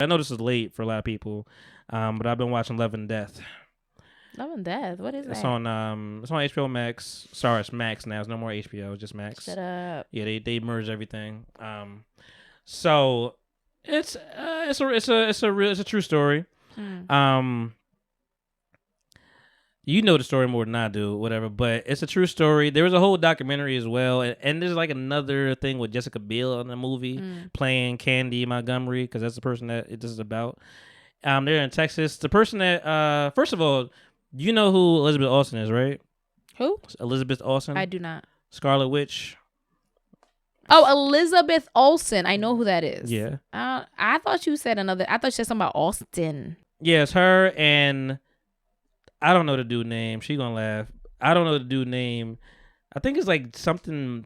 I know this is late for a lot of people, but I've been watching Love and Death. Love and Death. What is It's that? on HBO Max. Sorry, it's Max now. It's no more HBO. It's just Max. Shut up. Yeah, they merged everything. So it's a true story. You know the story more than I do, whatever. But it's a true story. There was a whole documentary as well, and there's like another thing with Jessica Biel in the movie playing Candy Montgomery, because that's the person that this is about. They're in Texas. The person that first of all, you know who Elizabeth Olsen is, right? Who? Elizabeth Olsen. I do not. Scarlet Witch. Oh, Elizabeth Olsen. I know who that is. Yeah. I thought you said another. I thought you said something about Austin. Yeah, it's her, and I don't know the dude name. She gonna laugh. I don't know the dude name. I think it's like something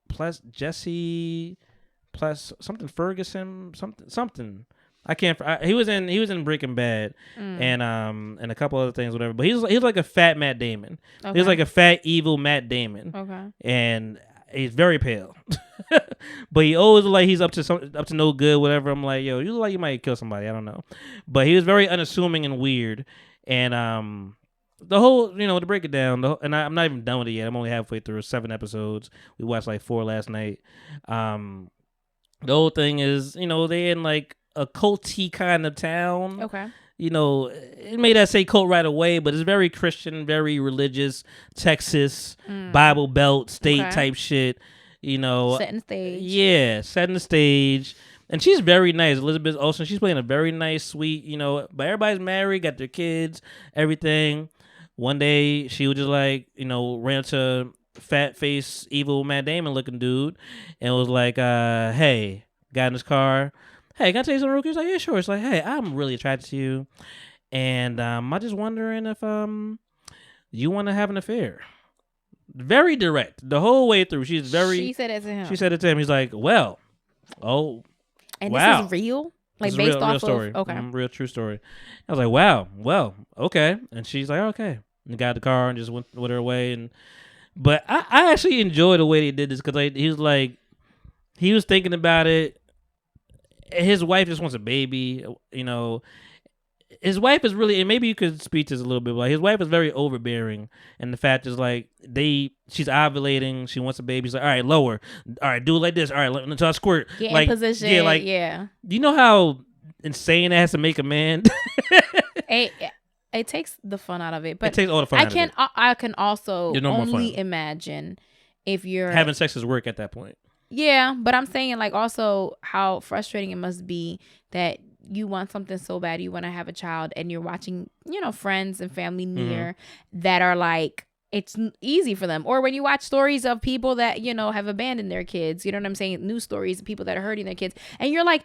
plus Jesse plus something Ferguson something. I can't. He was in Breaking Bad and a couple other things, whatever. But he's like a fat Matt Damon. Okay. He's like a fat evil Matt Damon. Okay. And he's very pale, but he always look like he's up to no good, whatever. I'm like, yo, you look like you might kill somebody. I don't know, but he was very unassuming and weird. And the whole, to break it down, I'm not even done with it yet. I'm only halfway through 7 episodes. We watched like 4 last night. The whole thing is, they in like a culty kind of town. Okay. It may not say cult right away, but it's very Christian, very religious, Texas, Bible Belt state type shit. Setting the stage. Yeah, setting the stage. And she's very nice, Elizabeth Olsen. She's playing a very nice, sweet, but everybody's married, got their kids, everything. One day she was just like, ran to fat face, evil Matt Damon looking dude, and was like, hey, got in his car. Hey, can I tell you something real quick? He's like, yeah, sure. It's like, hey, I'm really attracted to you, and I'm just wondering if you want to have an affair. Very direct the whole way through. She said it to him. She said it to him. He's like, well, and wow. This is real, like this based real, off real story. of okay, real true story. I was like, wow, well, okay, and she's like, okay, and got the car and just went with her way. But I actually enjoy the way they did this, because he was thinking about it. His wife just wants a baby, His wife is really, and maybe you could speak to this a little bit, but his wife is very overbearing, and the fact is like she's ovulating, she wants a baby. She's like, all right, lower, all right, do it like this, all right, until I squirt. Get like, in position, yeah. Do you know how insane that has to make a man? It takes the fun out of it, but it takes all the fun. I can also only imagine if you're having sex is work at that point. Yeah, but I'm saying like also how frustrating it must be that you want something so bad, you want to have a child, and you're watching, friends and family near that are like, it's easy for them. Or when you watch stories of people that, have abandoned their kids, you know what I'm saying? News stories of people that are hurting their kids. And you're like,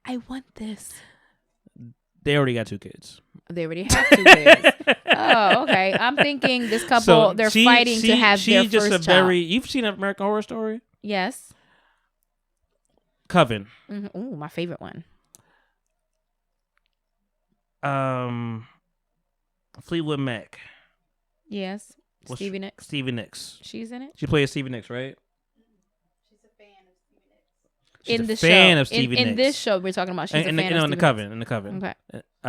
I want this. They already got 2 kids. They already have 2 kids. Oh, okay. I'm thinking this couple, they're fighting to have their first child. You've seen American Horror Story? Yes. Coven. Mm-hmm. Ooh, my favorite one. Fleetwood Mac. Yes. Stevie Nicks. Stevie Nicks. She's in it? She plays Stevie Nicks, right? She's a fan of Stevie Nicks. In this show, we're talking about she's a fan of Stevie Nicks. In the Coven. Okay.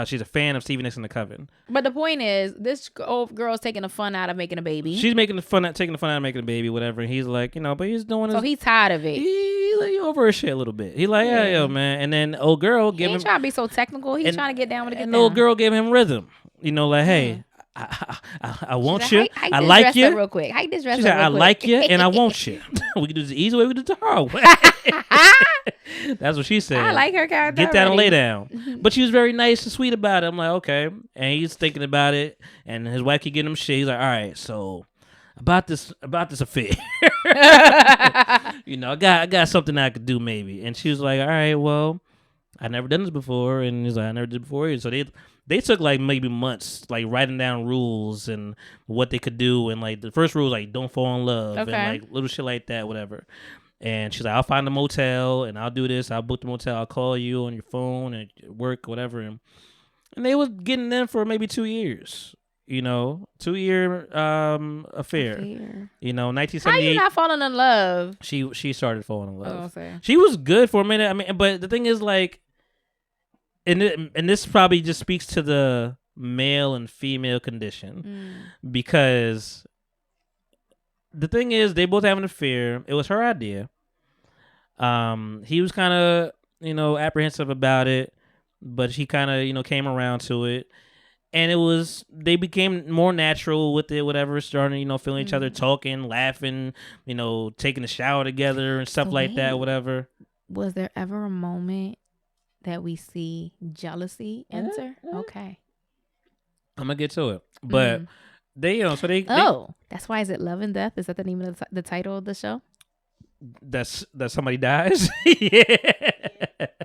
She's a fan of Stevie Nicks in the Coven. But the point is, this old girl's taking the fun out of making a baby. She's taking the fun out of making a baby, whatever. And he's like, but he's doing So he's tired of it. He over his shit a little bit. He like, yeah, yo, man. And then old girl he ain't trying to be so technical. He's trying to get down with it. And the old girl gave him rhythm. Like, hey, I want you. I like you. Real quick. Hike this dress She said, I like you and I want you. We can do this the easy way, we can do it the hard way. That's what she said. I like her character. Get that and lay down. But she was very nice and sweet about it. I'm like, okay. And he's thinking about it, and his wife keep getting him shit. He's like, all right, so about this affair. I got something I could do maybe. And she was like, all right, well, I never done this before. And he's like, I never did before either. So they took like maybe months, like writing down rules and what they could do. And like the first rule was like, don't fall in love. Okay. And like little shit like that, whatever. And she's like, I'll find a motel and I'll do this. I'll book the motel. I'll call you on your phone and work, whatever. And they was getting in for maybe 2 years. You know, 2-year affair. You know, How 1978. you not falling in love? She started falling in love. Okay. She was good for a minute. I mean, but the thing is, like, and this probably just speaks to the male and female condition because the thing is, they both have an affair. It was her idea. He was kind of, you know, apprehensive about it, but she kind of, you know, came around to it. And they became more natural with it, whatever, starting, you know, feeling each other, talking, laughing, you know, taking a shower together and stuff like that, whatever. Was there ever a moment that we see jealousy enter? Okay. I'm going to get to it. But they, you know, so they... that's why is it Love and Death? Is that the name of the title of the show? That somebody dies? Yeah.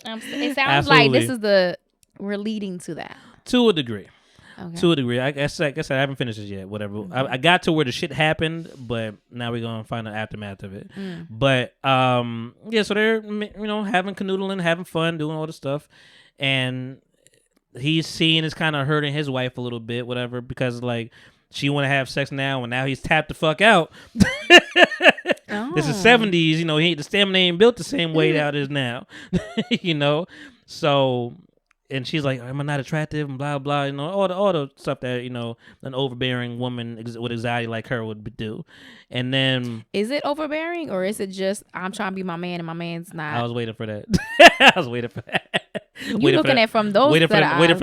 It sounds like this is we're leading to that. To a degree. Okay. To a degree. I guess I haven't finished it yet. Whatever. I got to where the shit happened, but now we're gonna find the aftermath of it. But yeah. So they're, you know, having canoodling, having fun, doing all the stuff, and he's seeing it's kind of hurting his wife a little bit, whatever, because like she want to have sex now, and now he's tapped the fuck out. This is 70s. You know, the stamina ain't built the same way that it is now. You know, so. And she's like, "Am I not attractive?" And blah blah, you know, all the stuff that, you know, an overbearing woman with anxiety like her would do. And then, is it overbearing or is it just I'm trying to be my man and my man's not? I was waiting for that. I was waiting for that. You looking at from those? Waiting for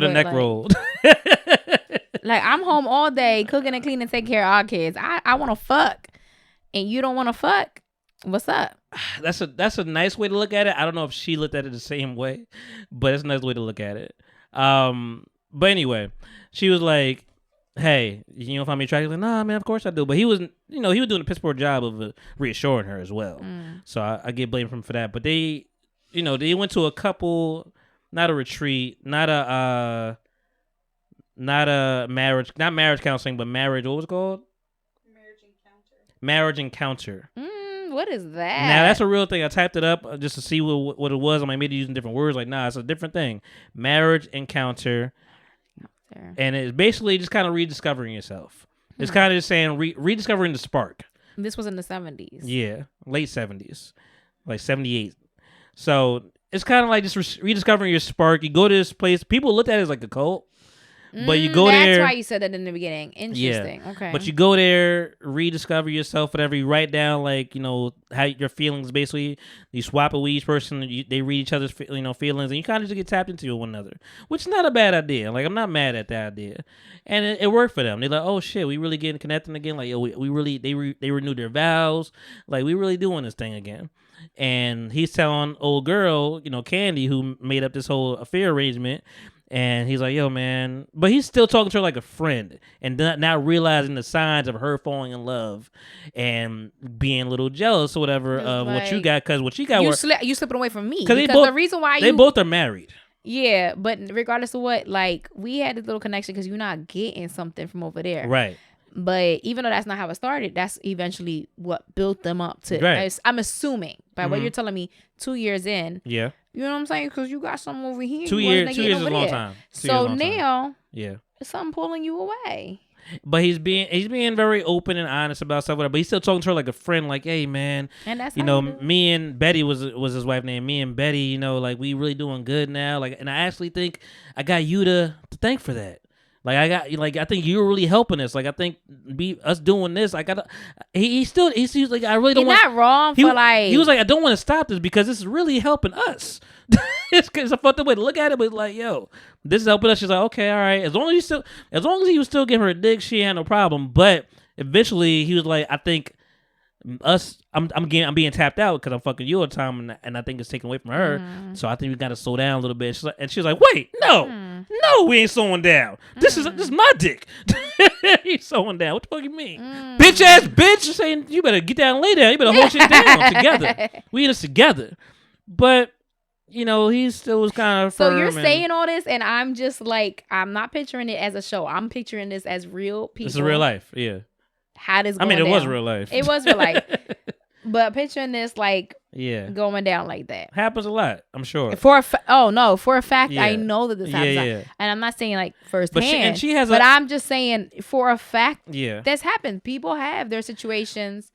the neck roll. Like I'm home all day cooking and cleaning, taking care of our kids. I want to fuck, and you don't want to fuck. What's up? That's a nice way to look at it. I don't know if she looked at it the same way, but it's a nice way to look at it. But anyway, she was like, "Hey, you don't find me attractive?" Like, "Nah, man, of course I do." But he was doing a piss poor job of reassuring her as well. So I get blamed for him for that. But they went to a couple, not a retreat, not a marriage, not marriage counseling, but marriage. What was it called? Marriage encounter. What is that? Now, that's a real thing. I typed it up just to see what it was. I might be using different words. Like, nah, it's a different thing. Marriage encounter. And it's basically just kind of rediscovering yourself. It's kind of just saying rediscovering the spark. This was in the 70s. Yeah, late 70s. Like 78. So it's kind of like just rediscovering your spark. You go to this place. People look at it as like a cult. But you go there. That's why you said that in the beginning. Interesting. Yeah. Okay. But you go there, rediscover yourself, whatever. You write down, like, you know, how your feelings, basically. You swap it with each person. They read each other's, you know, feelings. And you kind of just get tapped into one another. Which is not a bad idea. Like, I'm not mad at that idea. And it worked for them. They're like, oh, shit, we really getting connecting again. Like, yo, we really, they renewed their vows. Like, we really doing this thing again. And he's telling old girl, you know, Candy, who made up this whole affair arrangement. And he's like, yo, man. But he's still talking to her like a friend and not realizing the signs of her falling in love and being a little jealous or whatever of what you got. Because what you got... You slipping away from me. Because the reason why they both are married. Yeah, but regardless of what, like, we had this little connection because you're not getting something from over there. Right. But even though that's not how it started, that's eventually what built them up to... Right. I'm assuming, by what you're telling me, 2 years in... Yeah. You know what I'm saying? Because you got something over here. 2 years is a long time. So now, yeah, it's something pulling you away. But he's being very open and honest about stuff. But he's still talking to her like a friend. Like, hey, man, and that's me and Betty was his wife name. Me and Betty, you know, like we really doing good now. Like, and I actually think I got you to thank for that. Like I think you're really helping us. Like I think us doing this. I gotta. He's like I really don't. You're not wrong for like. He was like I don't want to stop this because this is really helping us. It's a fucked up way to look at it, but like yo, this is helping us. She's like okay, all right. As long as he was still giving her a dick, she had no problem. But eventually he was like I think us. I'm being tapped out because I'm fucking you all the time, and I think it's taken away from her. So I think we got to slow down a little bit. She was like, wait, no, we ain't slowing down. This is my dick. He's slowing down. What the fuck you mean, bitch ass bitch? You're saying you better get down and lay down. You better hold shit down together. We in this together. But you know, he still was kind of. So you're saying all this, and I'm just like, I'm not picturing it as a show. I'm picturing this as real people. It's real life. Yeah. How this going it down. was real life. It was real life. But picturing this like Yeah. going down like that. Happens a lot, I'm sure. For a fact, Yeah. I know that this happens. Yeah. And I'm not saying like firsthand. But she has but I'm just saying for a fact Yeah. that's happened. People have their situations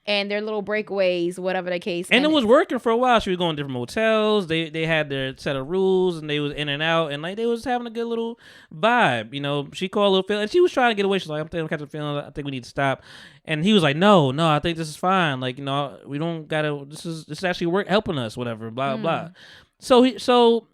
and their little breakaways, whatever the case. And it was working for a while. She was going to different motels. They had their set of rules, and they was in and out, and like they was having a good little vibe. You know, she called a little feeling, and she was trying to get away. She's like, I'm catching a feeling. I think we need to stop. And he was like, No, I think this is fine. Like, you know, we don't gotta. This is actually helping us. Whatever. Blah blah. So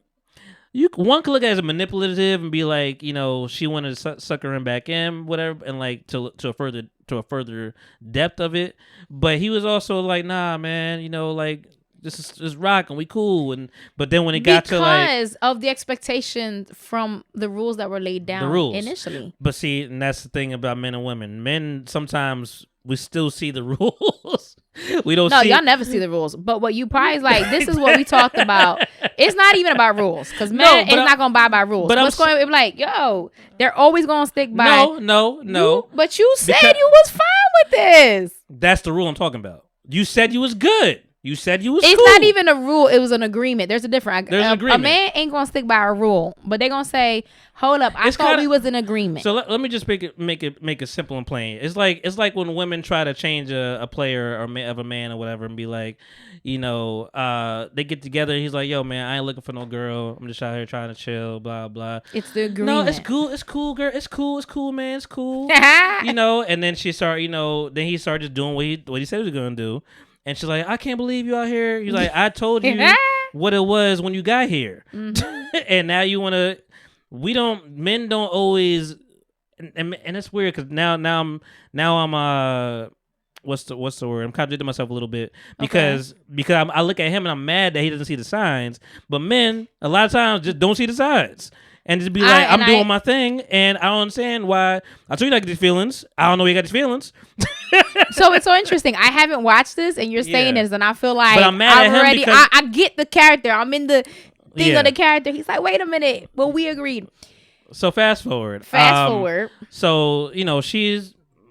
one could look at it as a manipulative and be like, you know, she wanted to suck her in back in, whatever, and like to a further depth of it. But he was also like, nah, man, you know, like this is rocking, we cool. But then when it got to like because of the expectations from the rules that were laid down initially. But see, and that's the thing about men and women. Men sometimes we still see the rules. We don't. No, y'all never see the rules. But what you probably is like, this is what we talked about. It's not even about rules because men is not gonna abide by rules. But what's going to be like, yo, they're always gonna stick by. No. But you said you was fine with this. That's the rule I'm talking about. You said you was good. You said you was It's cool. not even a rule. It was an agreement. There's a difference. There's an agreement. A man ain't going to stick by a rule, but they're going to say, hold up, I thought we was in agreement. So let me just make it simple and plain. It's like when women try to change a player of a man or whatever and be like, you know, they get together and he's like, yo, man, I ain't looking for no girl. I'm just out here trying to chill, blah, blah. It's the agreement. No, it's cool, girl. It's cool, man. It's cool. You know, and then she started, you know, then he started just doing what he said he was going to do. And she's like, I can't believe you out here. He's like, I told you what it was when you got here. And now you want to, men don't always, and it's weird because now I'm what's the word? I'm contradicting myself a little bit because I look at him and I'm mad that he doesn't see the signs. But men, a lot of times, just don't see the signs. And just be like, I'm doing my thing, and I don't understand why. I told you not to get these feelings. I don't know where you got these feelings. So it's so interesting. I haven't watched this, and you're saying this, and I feel like but I'm mad at him because I get the character. I'm in the thing of the character. He's like, wait a minute. Well, we agreed. So fast forward. So, you know,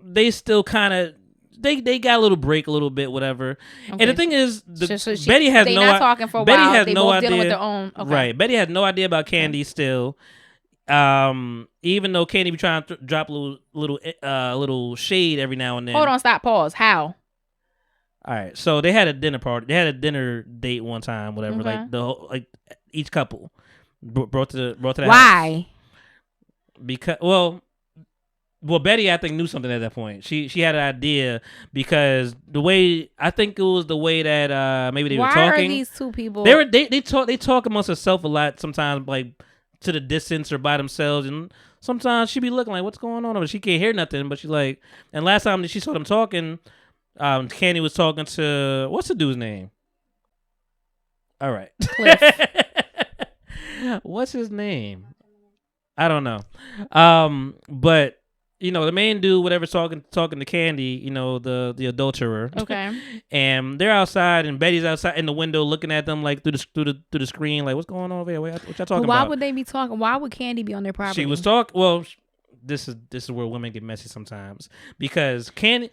they still kind of, they got a little break a little bit, whatever. Okay. And the thing is, Betty has no idea. Talking for a while. Has no idea. Dealing with their own. Okay. Right. Betty has no idea about Candy still. Even though Candy be trying to drop a little shade every now and then. Hold on, stop, pause. How? All right. So they had a dinner party. They had a dinner date one time, whatever. Okay. Like each couple brought to the house. Why? Because Betty, I think, knew something at that point. She had an idea because I think it was the way that maybe they were talking. Why are these two people? They talk amongst themselves a lot sometimes, like to the distance or by themselves, and sometimes she be looking like, what's going on? But she can't hear nothing. But she's like, and last time that she saw them talking, Candy was talking to what's the dude's name? All right, Cliff. What's his name? I don't know. But you know, the main dude, whatever, talking to Candy, you know, the adulterer. Okay. And they're outside, and Betty's outside in the window looking at them like through the screen, like, what's going on over here? What y'all talking about? Why would they be talking? Why would Candy be on their property? She was talking. Well, this is where women get messy sometimes because Candy.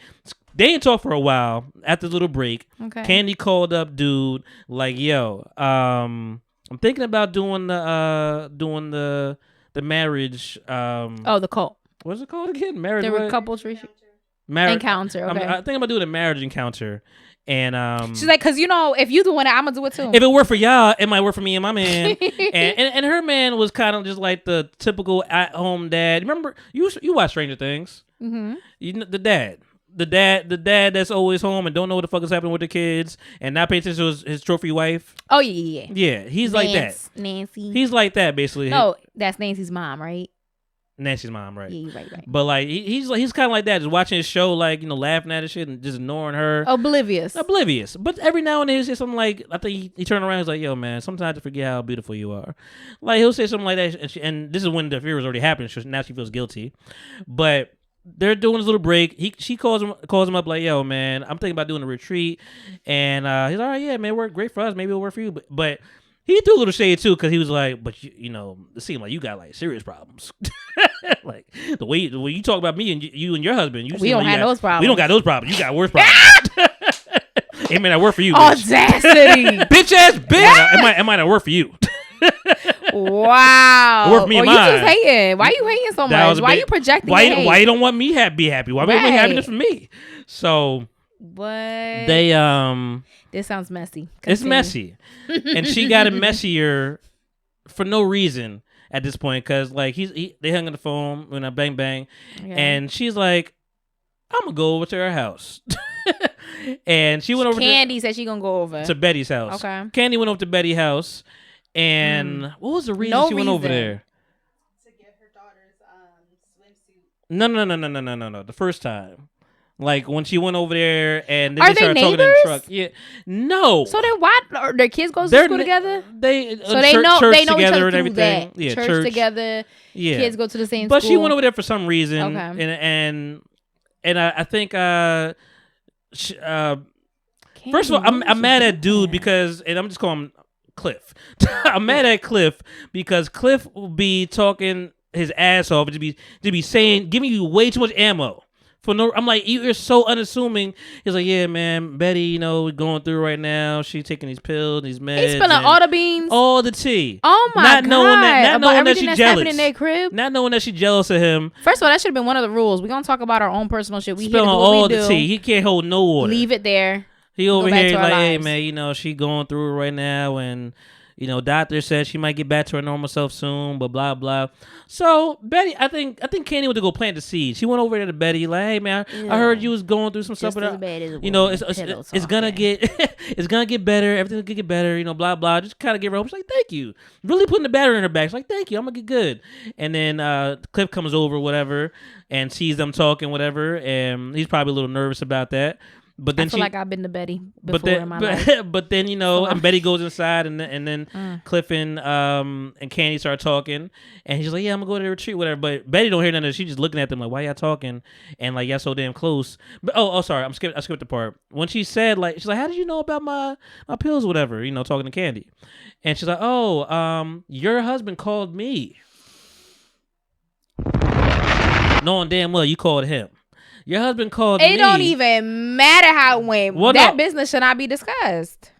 They didn't talk for a while after the little break. Okay. Candy called up dude like, yo, I'm thinking about doing the marriage. The cult. What's it called again? Marriage. There were couples encounter. Okay. I think I'm gonna do the marriage encounter, and she's like, cause you know, if you doing it, I'm gonna do it too. If it worked for y'all, it might work for me and my man. and her man was kind of just like the typical at home dad. Remember, you watch Stranger Things? Mm-hmm. You know, the dad that's always home and don't know what the fuck is happening with the kids and not paying attention to his trophy wife. Oh yeah. Yeah, he's like that. Nancy. He's like that basically. No, that's Nancy's mom, right? Nancy's mom, right? Yeah, right. But like he's kind of like that, just watching his show, like, you know, laughing at his shit and just ignoring her. Oblivious. But every now and then he'll say something like, I think he turned around, he's like, yo, man, sometimes I forget how beautiful you are. Like he'll say something like that, and this is when the fear was already happening. So now she feels guilty, but they're doing this little break. She calls him up like, yo, man, I'm thinking about doing a retreat, and he's like, all right, yeah, man, work great for us. Maybe it'll work for you, but he threw a little shade too, because he was like, but you know, it seemed like you got like serious problems. Like the way you talk about me and you and your husband, we don't have those problems. We don't got those problems. You got worse problems. It may not work for you. Audacity. Bitch ass bitch. It might not work for you. Wow. It worked for me and mine. You just hating. Why you hating so much? Why you projecting Why hate? you don't want me be happy? Why we want happiness for me? So what? They This sounds messy. Continue. It's messy. And she got it messier for no reason at this point, because like they hung on the phone when I bang bang, and she's like, I'm gonna go over to her house. And she went over. Candy said she gonna go over to Betty's house. Okay. Candy went over to Betty's house, and what was the reason she went over there? To get her daughter's swimsuit. No. The first time. Like when she went over there and then they started talking in the truck. Yeah. No. So then why their kids go to school together? They know church each together other and everything. That. Yeah, church together. Yeah. Kids go to the same but school. She went over there for some reason. Okay. And I think first of all, I'm mad at dude because, and I'm just calling him Cliff. I'm mad at Cliff because Cliff will be talking his ass off to be saying, giving you way too much ammo. I'm like, you're so unassuming. He's like, yeah, man, Betty, we're going through right now. She's taking these pills, these meds. He's spilling all the beans, all the tea. Oh my god! Not knowing that she's jealous. In their crib. Not knowing that she's jealous of him. First of all, that should have been one of the rules. We're gonna talk about our own personal shit. We spilling all the tea. He can't hold no water. Leave it there. He over here like, hey man, she going through it right now, and doctor said she might get back to her normal self soon, but blah blah. So Betty, I think Candy went to go plant the seed. She went over there to Betty like, hey man, I heard you was going through some stuff, but it's gonna get better. Everything's gonna get better. Blah blah. Just kind of give her hope. She's like, thank you. Really putting the battery in her back. She's like, thank you. I'm gonna get good. And then Cliff comes over, whatever, and sees them talking, whatever, and he's probably a little nervous about that. But then I feel like I've been to Betty before in my life. But then and Betty goes inside, and then Cliff and Candy start talking, and he's like, "Yeah, I'm gonna go to the retreat, whatever." But Betty don't hear none of this. She's just looking at them like, "Why y'all talking?" And like, y'all so damn close. But sorry, I skipped the part when she said like, she's like, "How did you know about my pills, whatever?" Talking to Candy, and she's like, "Oh, your husband called me, knowing damn well you called him." Your husband called me. It don't even matter how it went. Well, that business should not be discussed.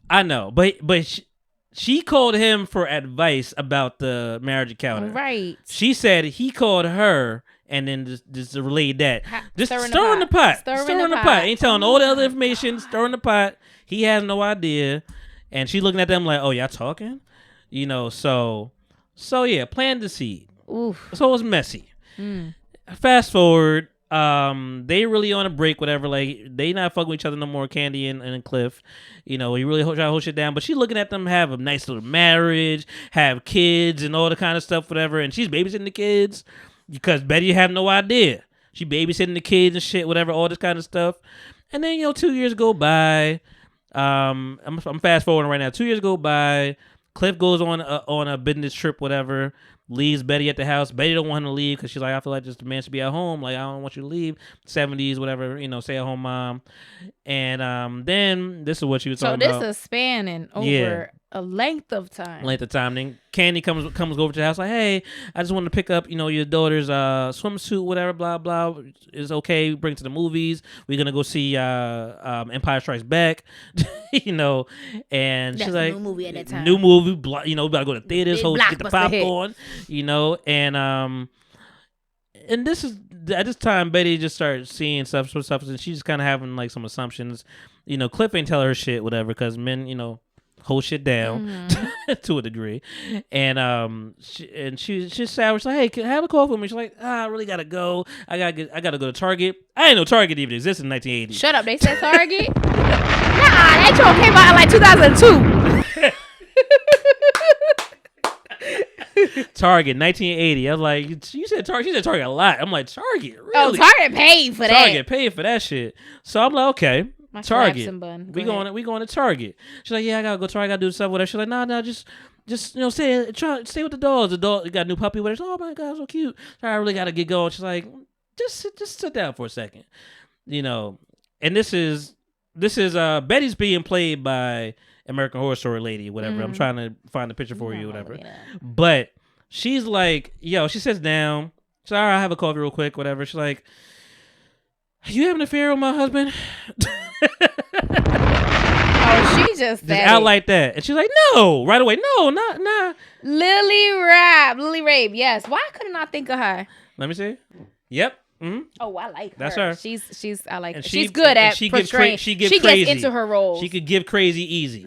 I know, but she called him for advice about the marriage encounter. Right. She said he called her and then just relayed that. Just stirring the pot. Stirring the pot. Ain't telling all the other information. Stirring the pot. He has no idea. And she looking at them like, oh, y'all talking? So yeah, plant the seed. Oof. So it was messy. Fast forward. They really on a break, whatever. Like they not fucking with each other no more. Candy and Cliff, he really try to hold shit down. But she looking at them have a nice little marriage, have kids and all the kind of stuff, whatever. And she's babysitting the kids because Betty had no idea. She babysitting the kids and shit, whatever, all this kind of stuff. And then 2 years go by. I'm fast forwarding right now. 2 years go by. Cliff goes on a business trip, whatever. Leaves Betty at the house. Betty don't want him to leave because she's like, I feel like the man should be at home. Like, I don't want you to leave. 70s, whatever, stay at home mom. And then this is what she was talking about. So this is spanning over a length of time. Then Candy comes over to the house like, hey, I just wanted to pick up, your daughter's swimsuit, whatever, blah, blah. It's okay. Bring it to the movies. We're going to go see Empire Strikes Back, and that's she's like, new movie at that time. New movie, we got to go to theaters, get the popcorn, and this is, at this time, Betty just started seeing stuff, and she's just kind of having like some assumptions. Cliff ain't tell her shit, whatever, because men, hold shit down to a degree, and she's sad. She's like, "Hey, can I have a call for me?" She's like, "I really gotta go. I gotta go to Target. I didn't know Target even existed in 1980." Shut up! They said Target. Nah, that show came out in like 2002. Target, 1980. I was like, you said Target. She said Target a lot. I'm like, Target, really? Oh, Target paid for that. Target paid for that shit. So I'm like, okay. Target. We going to Target. She's like, yeah, I gotta go to Target. I gotta do stuff with her. She's like, nah, just stay with the dogs. The dog got a new puppy with her. She's like, oh my god, so cute. I really gotta get going. She's like, just sit down for a second, And this is Betty's being played by American Horror Story lady, whatever. I'm trying to find the picture for you, whatever. But she's like, she sits down. She's like, all right, I'll have a coffee real quick, whatever. She's like, you have an affair with my husband? just out like that. And she's like, no, right away. No, not. Lily Rabe. Yes. Why couldn't I think of her? Let me see. Yep. Mm-hmm. Oh, I like her. That's her. She's I like her. And She's good at portraying. She gets crazy. into her roles. She could give crazy easy.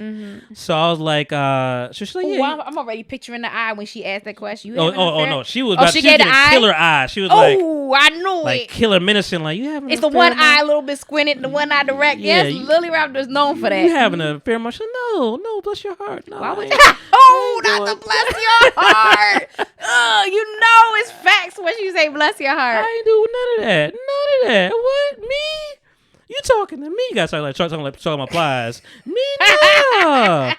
So I was like, so she's like, yeah. I'm already picturing the eye when she asked that question. Oh no, she was she gave the eye? killer eye. She was like, I knew like it. killer menacing. Like, you having It's an the one affair, eye man? a little bit squinted, and the one eye direct. Yeah, Yes, Lily Rabe is known for that. You having an affair? Much? No, bless your heart. No, Why would I you? ain't- Oh, not to bless your heart. You know it's facts when you say bless your heart. I ain't do none of that. None of that. What? Me? You talking to me? You got talking about plies. Me? No.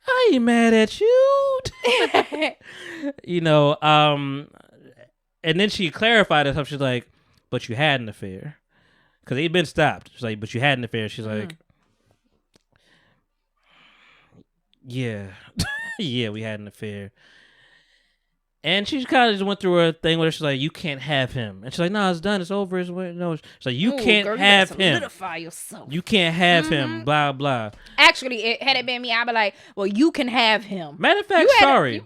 I ain't mad at you. You know, and then she clarified it. She's like, but you had an affair. Because they'd been stopped. She's like, but you had an affair. She's like, yeah. Yeah, we had an affair. And she kind of just went through her thing where she's like, you can't have him. And she's like, no, it's done. It's over. No. She's like, you can't girl, have you him. solidify yourself. You can't have him. Blah, blah. Actually, had it been me, I'd be like, well, you can have him. Matter of fact, sorry.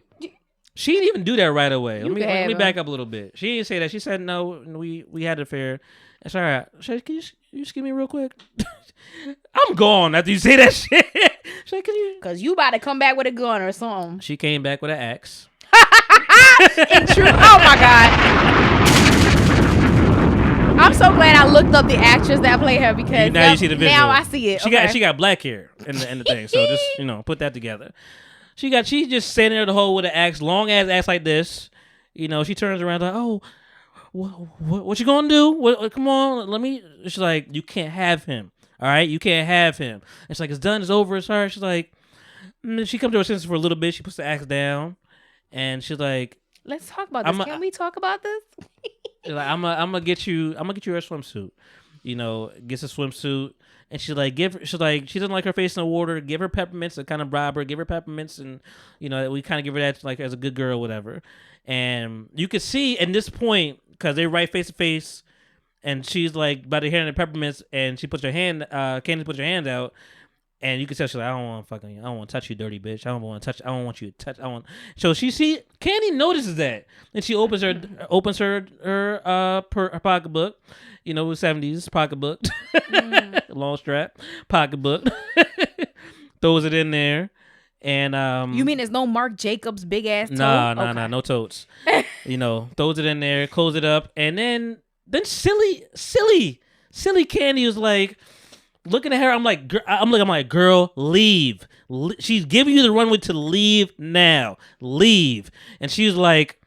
She didn't even do that right away. Let can me have back up a little bit. She didn't say that. She said, no, we had an affair. It's all right. She's like, can you just give me real quick? I'm gone after you say that shit. She's like, can you? Because you about to come back with a gun or something. She came back with an axe. In true. Oh my God. I'm so glad I looked up the actress that played her because now you see the visual. Now I see it. She got black hair in the thing. So just put that together. She's just standing there the hole with an axe, long ass axe like this. She turns around like, oh, what you gonna do? Come on, let me. She's like, you can't have him. All right, you can't have him. It's like, it's done. It's over. It's her. She's like, she comes to her senses for a little bit. She puts the axe down, and she's like, let's talk about this. Can we talk about this? Like, I'm gonna get you her swimsuit. Gets a swimsuit, and she's like, she doesn't like her face in the water. Give her peppermints to kind of bribe her. Give her peppermints, and we kind of give her that like as a good girl, whatever. And you could see at this point because they're right face to face, and she's like by the hand of the peppermints, and she puts her hand. Candy puts her hand out. And you can tell she's like, I don't want to touch you, dirty bitch. I don't want you to touch. So Candy notices that, and she opens her pocketbook, with 70s pocketbook, long strap pocketbook, throws it in there, and you mean there's no Marc Jacobs big ass toe? Nah, no totes. Throws it in there, close it up, and then silly Candy was like. Looking at her, I'm like, girl, leave. She's giving you the runway to leave now. Leave. And she was like,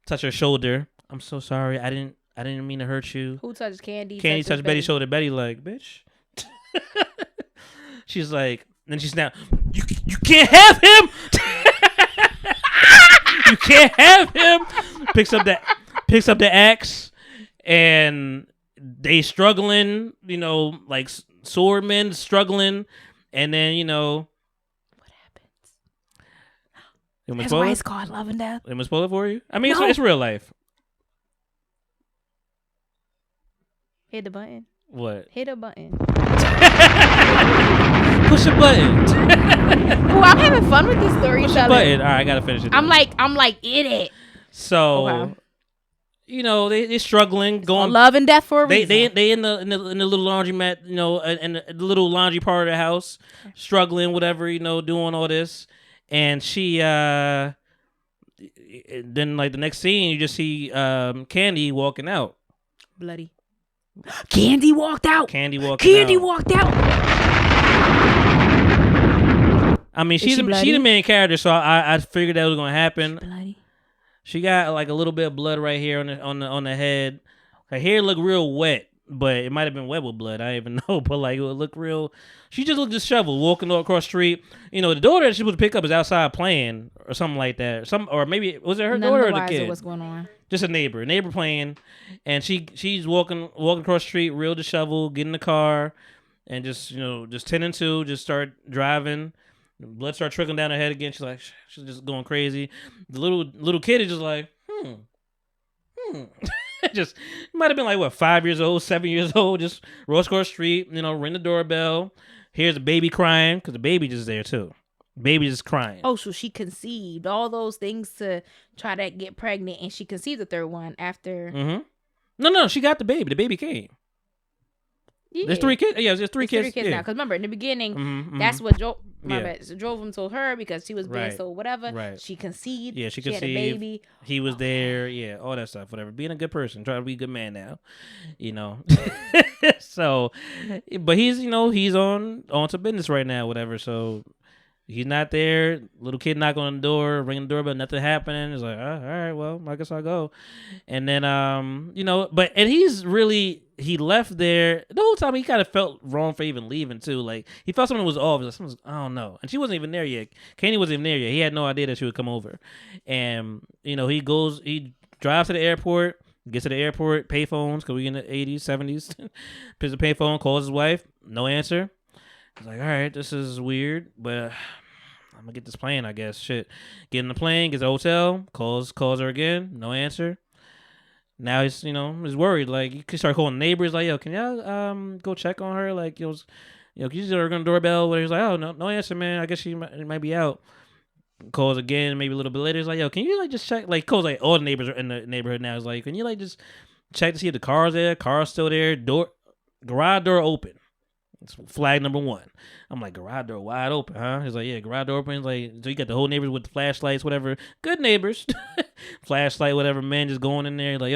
touch her shoulder. I'm so sorry. I didn't mean to hurt you. Who touched Candy? Candy touched Betty's shoulder. Betty like, bitch. She's like, then she's now, you can't have him. You can't have him. Picks up the axe, and they struggling, like swordmen struggling, and then what happens? That's why it's called Love and Death. Am I spoil it for you? I mean, No. it's real life. Hit the button. What? Hit a button. Push a button. Oh, I'm having fun with this story. Push a button. All right, I gotta finish it. I'm like in it. So. Okay. They're struggling, going Love and Death for a reason. They in the little laundromat, in the little laundry part of the house, struggling, whatever, doing all this, and she then like the next scene you just see Candy walking out. Bloody. Candy walked out. Candy walked out. I mean, she the main character, so I figured that was gonna happen. Bloody. She got like a little bit of blood right here on the head. Her hair looked real wet, but it might have been wet with blood. I don't even know, but like it would look real. She just looked disheveled walking across the street. The daughter that she was to pick up is outside playing or something like that. Or maybe was it her daughter or the kid? What's going on? Just a neighbor playing, and she's walking across the street real disheveled, get in the car, and just 10 and 2, just start driving. Blood starts trickling down her head again. She's like, she's just going crazy. The little kid is just like, just might have been like 5 years old, 7 years old. Just rolls across the street, ring the doorbell, Here's the baby crying because the baby just there too. Baby just crying. Oh, so she conceived all those things to try to get pregnant, and she conceived the third one after. Mm-hmm. No, she got the baby. The baby came. Yeah. There's 3 kids. Yeah, there's 3 kids. Now. Yeah. Because remember, in the beginning, Mm-hmm. that's what drove him to her because she was being Right. so whatever. Right. She conceived. Yeah, she had a conceived. baby. He was there. Yeah, all that stuff. Whatever. Being a good person, trying to be a good man now. So, but he's he's on to business right now. Whatever. So. He's not there. Little kid knock on the door, ring the doorbell, nothing happening. It's like, all right, well, I guess I'll go. And then, and he left there. The whole time he kind of felt wrong for even leaving too. Like he felt something was off. Like, I don't know. And she wasn't even there yet. Candy wasn't even there yet. He had no idea that she would come over. And, he drives to the airport, gets to the airport, payphones, because we in the 80s, 70s. Picks the payphone, calls his wife, no answer. He's like, all right, this is weird, but I'm gonna get this plane, I guess. Shit. Get in the plane, gets a hotel, calls her again, no answer. Now he's worried. Like you can start calling neighbors, like, yo, can y'all go check on her? Like, can you just ring the doorbell? But he's like, oh, no answer, man. I guess she might be out. Calls again, maybe a little bit later. He's like, yo, can you just check? Like, calls like all the neighbors are in the neighborhood now. He's like, can you just check to see if the car's there? Car's still there. Garage door open. It's flag number 1. I'm like, garage door wide open, huh? He's like, yeah, garage door open. He's like, so you got the whole neighbors with the flashlights, whatever. Good neighbors. Flashlight, whatever. Man just going in there. Like,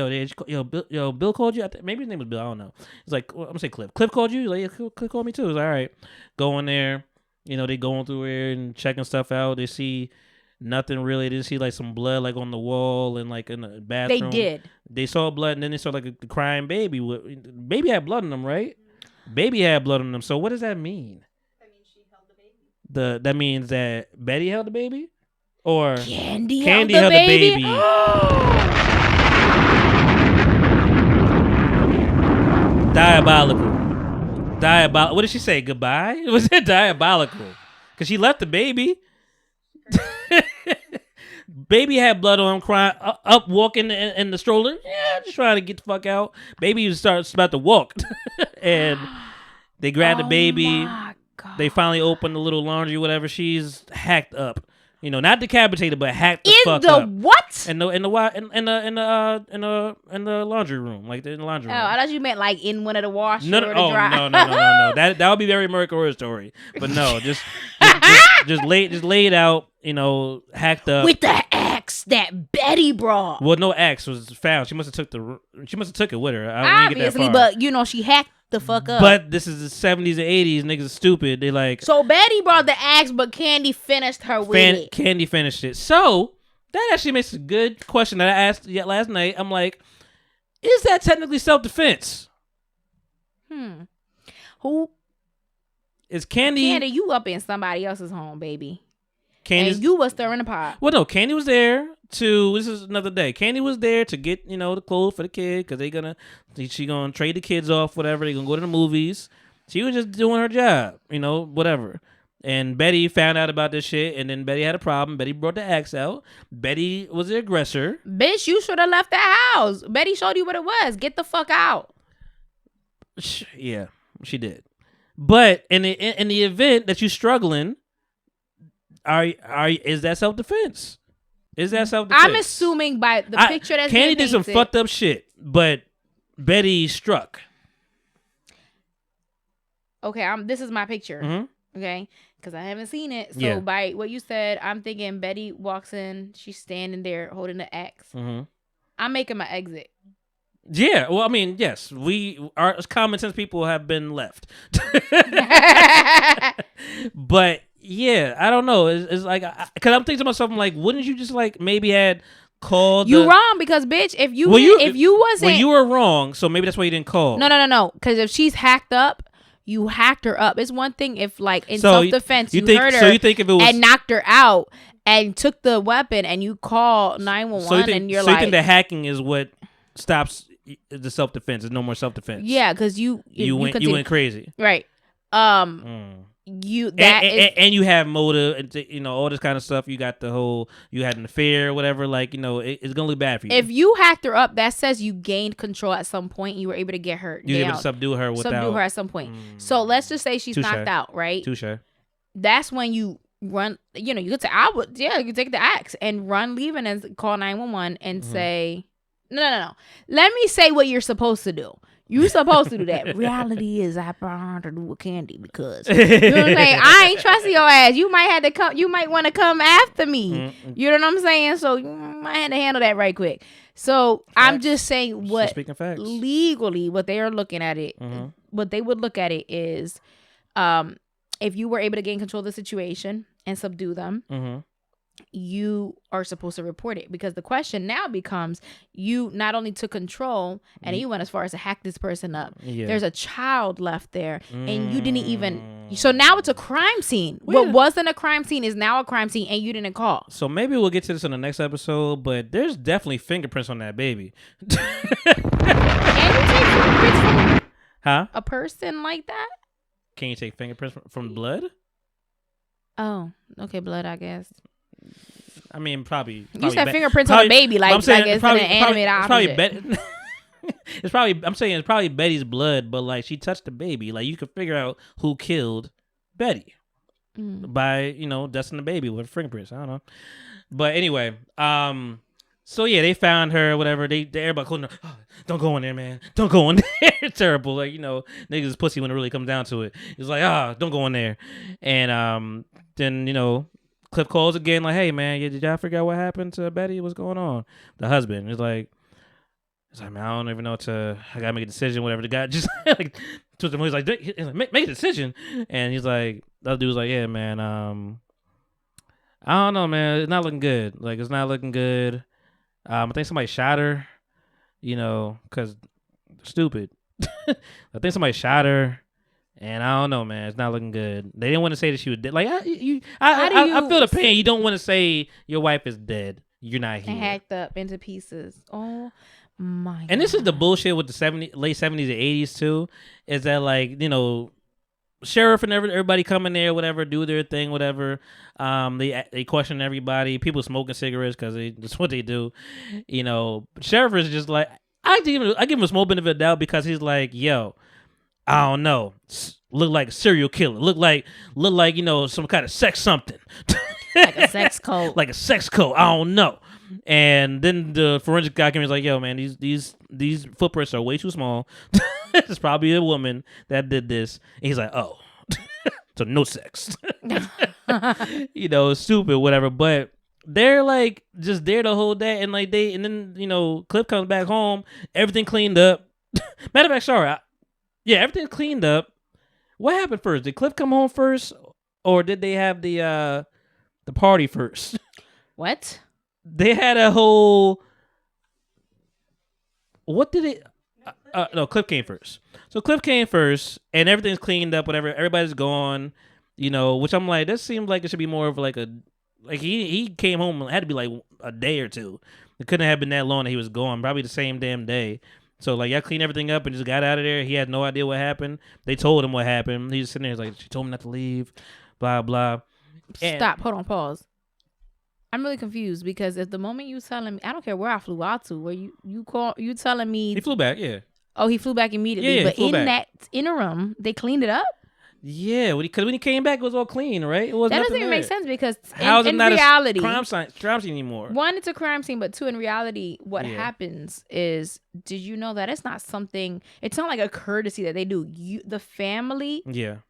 Bill called you? Maybe his name was Bill. I don't know. He's like, I'm going to say Cliff. Cliff called you? He's like, yeah, Cliff called me too. He's like, all right. Go in there. They going through here and checking stuff out. They see nothing really. They see like some blood like on the wall and like in the bathroom. They did. They saw blood and then they saw like a crying baby. Baby had blood in them, right? Baby had blood on them. So what does that mean? That means she held the baby. That means that Betty held the baby? Or Candy held the baby? Diabolical. What did she say? Goodbye? Was it diabolical? Because she left the baby. Baby had blood on him, crying, up walking in the stroller. Yeah, just trying to get the fuck out. Baby was about to walk. And they grabbed the baby. They finally opened the little laundry, whatever. She's hacked up. Not decapitated, but hacked the fuck up. In the what? In the laundry room, like in the laundry room. Oh, I thought you meant like in one of the washers. No. That would be very American Horror Story. But no, just laid out. Hacked up with the axe that Betty brought. Well, no axe was found. She must have took it with her. Obviously, but she hacked the fuck up. But this is the 70s and 80s. Niggas are stupid. They like. So Betty brought the axe, but Candy finished her with it. Candy finished it. So that actually makes a good question that I asked last night. I'm like, is that technically self-defense? Who is Candy? Candy, you up in somebody else's home, baby. Candy's, and you was stirring the pot. Well, no, Candy was there this is another day. Candy was there to get, the clothes for the kid because she gonna trade the kids off, whatever. They gonna go to the movies. She was just doing her job, whatever. And Betty found out about this shit, and then Betty had a problem. Betty brought the axe out. Betty was the aggressor. Bitch, you should have left the house. Betty showed you what it was. Get the fuck out. Yeah, she did. But in the event that you're struggling, is that self-defense? Is that self-defense? I'm assuming by the picture that's Candy did some fucked up shit, but Betty struck. Okay, this is my picture. Mm-hmm. Okay, because I haven't seen it. So by what you said, I'm thinking Betty walks in. She's standing there holding the axe. Mm-hmm. I'm making my exit. Yeah, well, I mean, yes, our common sense people have been left. But yeah, I don't know. It's like, because I'm thinking to myself, I'm like, wouldn't you just like maybe had called? You wrong because bitch, if you wasn't, well, you were wrong. So maybe that's why you didn't call. No. Because if she's hacked up, you hacked her up. It's one thing if like in self-defense you hurt her, so you think if it was, and knocked her out and took the weapon and you call 911 and you're so like, you think the hacking is what stops the self-defense? There's no more self-defense. Yeah, because you went crazy. Right. and you have motive and all this kind of stuff. You got the whole you had an affair or whatever. Like it's gonna look bad for you. If you hacked her up, that says you gained control at some point. And you were able to get her. You were able to subdue her at some point. So let's just say she's knocked out, right? Touche. That's when you run. You could say you take the axe and run, leaving and call 911 and say no. Let me say what you're supposed to do. You're supposed to do that. Reality is I burned to do with Candy because you know what I'm saying. I ain't trusting your ass. You might have to come. You might want to come after me. You know what I'm saying. So you might have to handle that right quick. So facts. I'm just saying what legally what they are looking at it. What they would look at it is, if you were able to gain control of the situation and subdue them. You are supposed to report it because the question now becomes you not only took control and you went as far as to hack this person up. Yeah. There's a child left there and you didn't even. So now it's a crime scene. What wasn't a crime scene is now a crime scene and you didn't call. So maybe we'll get to this in the next episode, but there's definitely fingerprints on that baby. Can you take fingerprints from a person like that? Can you take fingerprints from blood? Oh, okay, blood, I guess. I mean, probably you said fingerprints on a baby, like I guess probably, an animated object. I'm saying it's probably Betty's blood, but like she touched the baby. Like you could figure out who killed Betty by dusting the baby with fingerprints. I don't know, but anyway, so yeah, they found her, whatever. They everybody calling her, oh, don't go in there, man. Don't go in there. It's terrible. Like niggas is pussy when it really comes down to it. It's like don't go in there, and then Cliff calls again, like, hey, man, did y'all figure out what happened to Betty? What's going on? The husband is like, man, I don't even know I got to make a decision, whatever. The guy just, like, twisted him. He's like, make a decision. And he's like, the other dude's like, yeah, man, I don't know, man. It's not looking good. Like, it's not looking good. I think somebody shot her, because stupid. I think somebody shot her. And I don't know, man. It's not looking good. They didn't want to say that she was dead. Like, I feel the pain. You don't want to say your wife is dead. You're not here. And hacked up into pieces. Oh, my God. And this is the bullshit with the late 70s and 80s, too. Is that, like, sheriff and everybody coming there, whatever, do their thing, whatever. They question everybody. People smoking cigarettes because that's what they do. Sheriff is just like, I give him a small benefit of doubt because he's like, yo, I don't know. Look like a serial killer. Look like some kind of sex something. Like a sex cult. Like a sex cult. I don't know. And then the forensic guy came and was like, yo, man, these footprints are way too small. It's probably a woman that did this. And he's like, oh. So no sex. Stupid, whatever. But they're like just there the whole day, and like and then Cliff comes back home, everything cleaned up. Matter of fact, sorry. Yeah, everything cleaned up. What happened first? Did Cliff come home first, or did they have the party first? What? They had a whole. What did it? No, Cliff came first. So Cliff came first, and everything's cleaned up. Whatever, everybody's gone. Which I'm like, that seems like it should be more of like he came home. It had to be like a day or two. It couldn't have been that long that he was gone. Probably the same damn day. So, like, y'all cleaned everything up and just got out of there. He had no idea what happened. They told him what happened. He's sitting there, he's like, she told me not to leave, blah, blah. Stop. Hold on. Pause. I'm really confused because if the moment you telling me, I don't care where I flew out to, where you telling me. He flew back, yeah. Oh, he flew back immediately. Yeah, but in that interim, they cleaned it up? Yeah, because when he came back, it was all clean, right? It that doesn't even make sense because in not reality, a crime scene anymore. One, it's a crime scene, but two, in reality, what happens is, did you know that it's not something? It's not like a courtesy that they do. The family,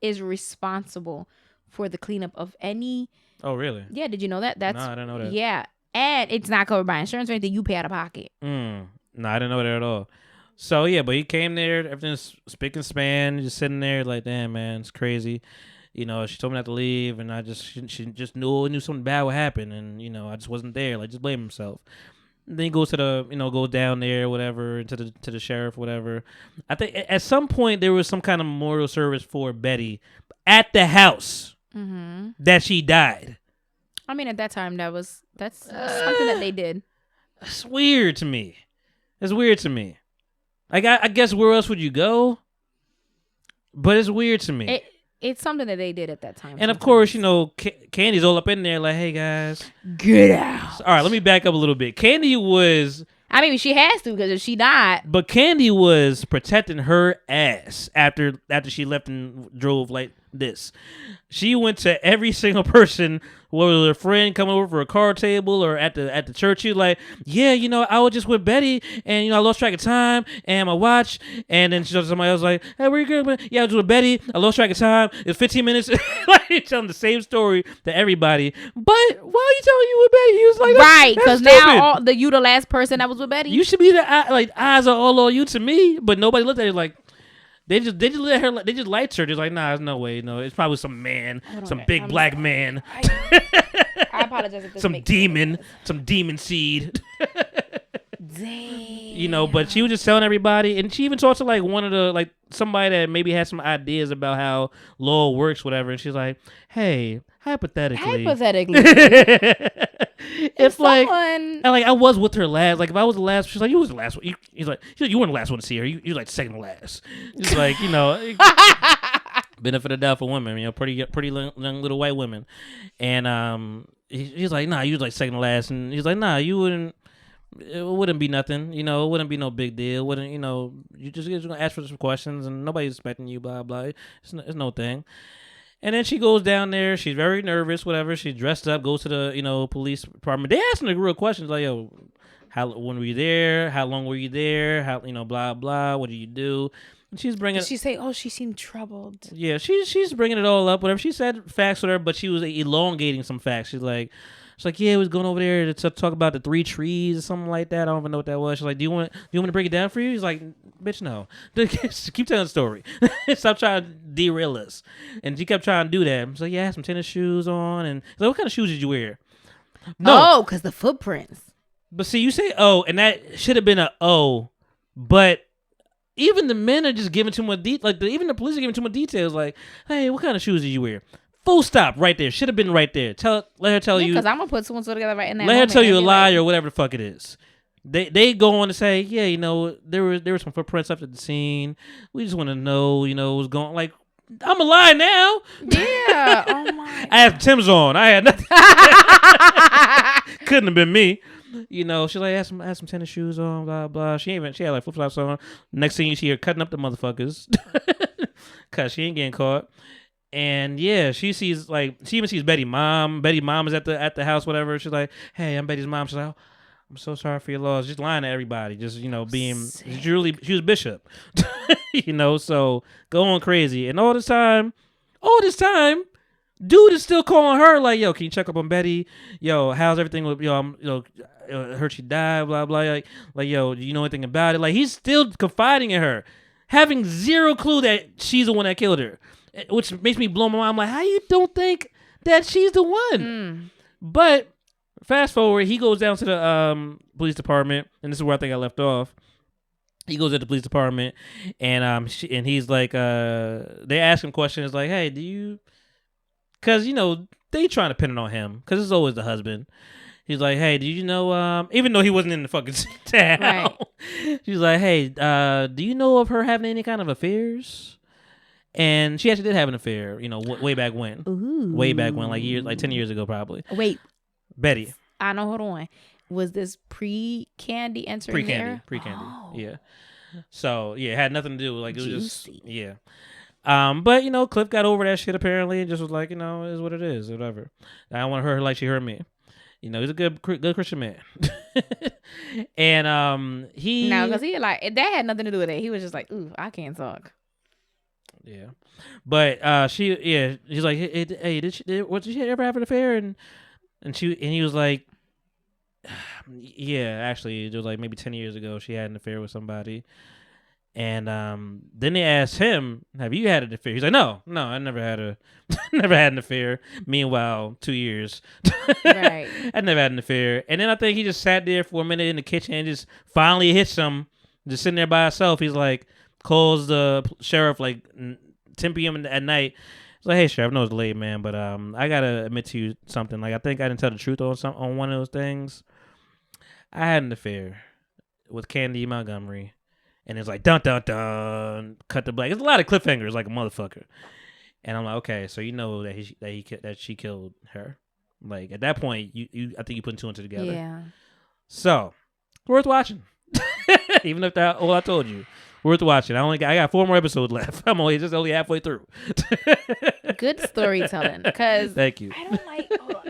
is responsible for the cleanup of any. Oh, really? Yeah. Did you know that? No, I didn't know that. Yeah, and it's not covered by insurance or anything. You pay out of pocket. No, I didn't know that at all. So, yeah, but he came there, everything's spick and span, just sitting there like, damn, man, it's crazy. She told me not to leave, and she just knew something bad would happen, and, I just wasn't there, like, just blame himself. And then he goes to goes down there, whatever, to the sheriff, whatever. I think at some point there was some kind of memorial service for Betty at the house that she died. I mean, at that time, that's something that they did. It's weird to me. Like, I guess where else would you go? But it's weird to me. it's something that they did at that time. And of course, Candy's all up in there like, hey guys, get out. All right, let me back up a little bit. Candy was. I mean, she has to, because if she not. But Candy was protecting her ass after she left and drove like this. She went to every single person, whether it was a friend coming over for a card table or at the church. She was like, yeah, I was just with Betty, and I lost track of time and my watch. And then somebody else like, hey, where you going? Yeah, I was with Betty. I lost track of time. It was 15 minutes. Like telling the same story to everybody. But why are you telling you with Betty? He was like, right, because now you the last person that was with Betty. You should be eyes are all on you to me, but nobody looked at her like. They just let her. They just liked her. Just like, nah, there's no way. No, it's probably some man, some big black man. I apologize if this some demon seed. Damn. But she was just telling everybody, and she even talked to like one of the somebody that maybe had some ideas about how law works, whatever. And she's like, hey, hypothetically, if I was with her last, like if I was the last, she's like, you was the last one. He's like, you weren't the last one to see her. You like second to last. It's like, benefit of the doubt for women, pretty young little white women, and he's like, nah, you was like second to last, and he's like, nah, you wouldn't. It wouldn't be nothing, it wouldn't be no big deal. Wouldn't you just gonna ask for some questions and nobody's expecting you, blah blah. It's no thing. And then she goes down there. She's very nervous, whatever. She's dressed up, goes to the police department. They ask her the real questions like, yo, when were you there? How long were you there? How blah blah. What did you do? And she's bringing. Did she say, oh, she seemed troubled? Yeah, she's bringing it all up. Whatever. She said facts with her, but she was elongating some facts. She's like, yeah, we was going over there to talk about the 3 trees or something like that. I don't even know what that was. She's like, do you want me to break it down for you? He's like, bitch, no. Keep telling the story. Stop trying to derail us. And she kept trying to do that. So yeah, I had some tennis shoes on. And he's like, what kind of shoes did you wear? No, because the footprints. But see, you say oh, and that should have been a oh, but even the men are just giving too much even the police are giving too much details. Like, hey, what kind of shoes did you wear? Full stop right there. Should have been right there. Let her tell you. Because I'm gonna put 2 and 2 together right in that. Let her tell you a lie or whatever the fuck it is. They go on to say, yeah, there were some footprints after the scene. We just want to know, what was going. Like, I'm a lie now. Yeah. Oh my. I had Tim's on. I had nothing. Couldn't have been me. She's like, I had some tennis shoes on, blah blah. She had like flip flops on. Next thing you see her cutting up the motherfuckers, cause she ain't getting caught. And yeah, she even sees Betty's mom. Betty's mom is at the house, whatever. She's like, hey, I'm Betty's mom. She's like, oh, I'm so sorry for your loss. Just lying to everybody. Just, being she was Bishop. So going crazy. And all this time, dude is still calling her like, yo, can you check up on Betty? Yo, how's everything with heard she died, blah blah. Like, yo, do you know anything about it? Like, he's still confiding in her, having zero clue that she's the one that killed her. Which makes me blow my mind. I'm like, how you don't think that she's the one? But fast forward, he goes down to the police department, and this is where I think I left off. He goes to the police department, and he's like, they ask him questions like, hey, do you? Because they trying to pin it on him because it's always the husband. He's like, hey, do you know? Even though he wasn't in the fucking town, right. She's like, hey, do you know of her having any kind of affairs? And she actually did have an affair, way back when. Ooh. Way back when, like 10 years ago, probably. Wait. Betty. I know, hold on. Was this pre-Candy entering there? Pre-Candy, oh. yeah. So, yeah, it had nothing to do with, it was Juicy. just, yeah. But, Cliff got over that shit apparently and just was like, it is what it is, whatever. I don't want to hurt her like she hurt me. He's a good Christian man. And he... No, because that had nothing to do with it. He was just like, ooh, I can't talk. Yeah, but he's like, hey, did she ever have an affair? And he was like, yeah, actually, it was like maybe 10 years ago she had an affair with somebody. And then they asked him, have you had an affair? He's like, no, I never had an affair. Meanwhile, 2 years, right? I never had an affair. And then I think he just sat there for a minute in the kitchen and just finally hit some, just sitting there by himself. He's like, calls the sheriff like 10 p.m. at night. He's like, hey, sheriff, I know it's late, man, but I gotta admit to you something. Like, I think I didn't tell the truth on one of those things. I had an affair with Candy Montgomery, and it's like dun dun dun, cut the black. It's a lot of cliffhangers, like a motherfucker. And I'm like, okay, so you know that she killed her. Like at that point, you I think you put two and two together. Yeah. So worth watching, even if that all I told you, worth watching. I got 4 more episodes left. I'm only halfway through. Good storytelling. Cause thank you. I don't like. Hold on.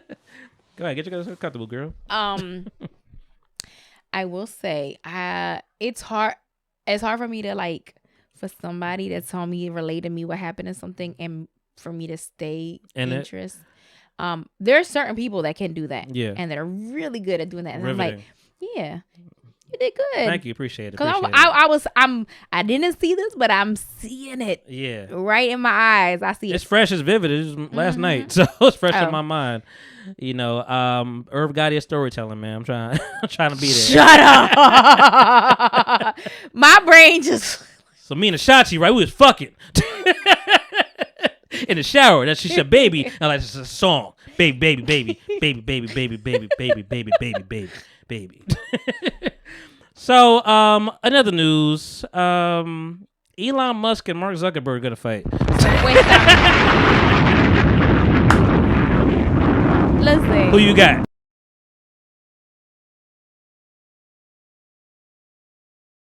Go ahead, get yourself comfortable, girl. I will say, it's hard. It's hard for me to like for somebody to tell me, relate to me what happened in something, and for me to stay interest. There are certain people that can do that, yeah, and that are really good at doing that. And riveting. I'm like, yeah, you did good. Thank you, appreciate it. Because I didn't see this, but I'm seeing it. Yeah, right in my eyes. I see it. It's fresh as vivid. It was last night, so it's fresh in my mind. You know, Irv Gotti is storytelling, man. I'm trying to be there. Shut up. My brain just. So me and Ashanti, right? We was fucking in the shower. That's she's a baby. And like it's a song, baby, baby, baby, baby, baby, baby, baby, baby, baby, baby, baby, baby. So, another news. Elon Musk and Mark Zuckerberg are gonna fight. Wait, listen. Who you got?